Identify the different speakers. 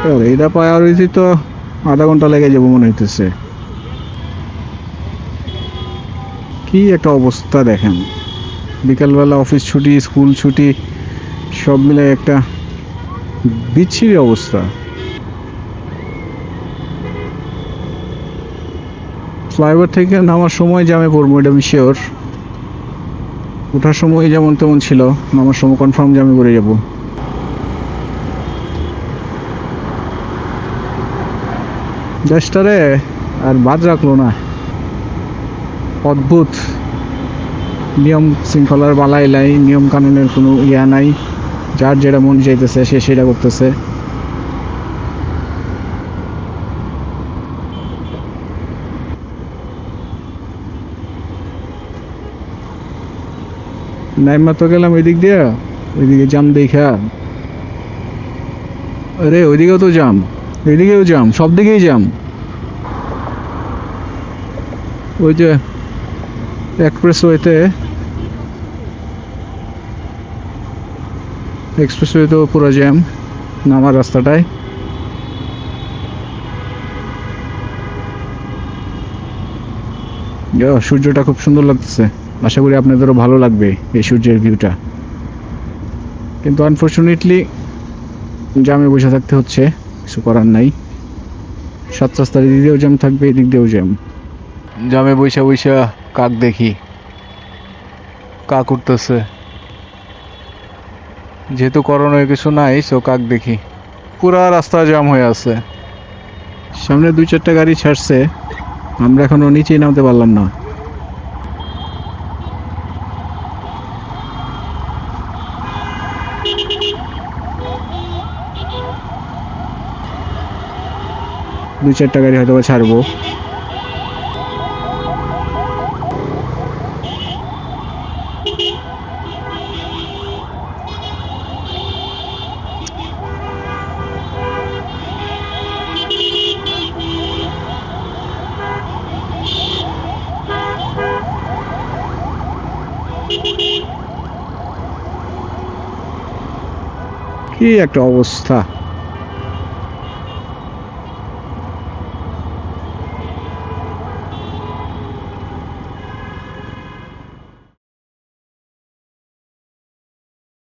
Speaker 1: এটা পাওয়ার হয়েছি তো আধা ঘন্টা লেগে যাবো মনে হইতেছে। কি একটা অবস্থা দেখেন, বিকালবেলা অফিস ছুটি, স্কুল ছুটি, সব মিলে একটা বিচ্ছিরি অবস্থা। ফ্লাইওভার থেকে নামার সময় জ্যামে পড়বো, এটা আমি শিওর। ওঠার সময় যেমন তেমন ছিল, নামার সময় কনফার্ম জ্যামে পড়ে যাবো। দেশটারে আর বাদ রাখলো না, অদ্ভুত নিয়ম শৃঙ্খলার বালাই নাই, নিয়ম কানুনের কোনো ইয়া নাই, যার যেটা মন চাইতেছে সে সেটা করতেছে। নাইমা তো গেলাম ওই দিক দিয়ে, ওইদিকে জাম দেখা, আরে ওইদিকেও তো জাম, এদিকেও জাম, সব দিকেই জাম। ওই যে এক্সপ্রেসওয়েতেও পুরো জ্যাম নামার রাস্তাটায়। সূর্যটা খুব সুন্দর লাগতেছে, আশা করি আপনাদেরও ভালো লাগবে এই সূর্যের ভিউটা। কিন্তু আনফর্চুনেটলি জ্যামে বসে থাকতে হচ্ছে, কিছু করার নাই। সাত রাস্তার এদিক দিয়েও জ্যাম থাকবে, এদিক দিয়েও জ্যাম। জ্যামে বৈশা বৈশা কাক দেখি, কাক উঠতেছে। যেহেতু করোনায় কিছু নাই, সো কাক দেখি। পুরা রাস্তা জ্যাম হয়ে আছে, সামনে 2-4টা গাড়ি ছাড়ছে, আমরা এখনো নিচেই নামতে পারলাম না। দুই চারটা গাড়ি হয়তো বা ছাড়বো। কি একটা অবস্থা।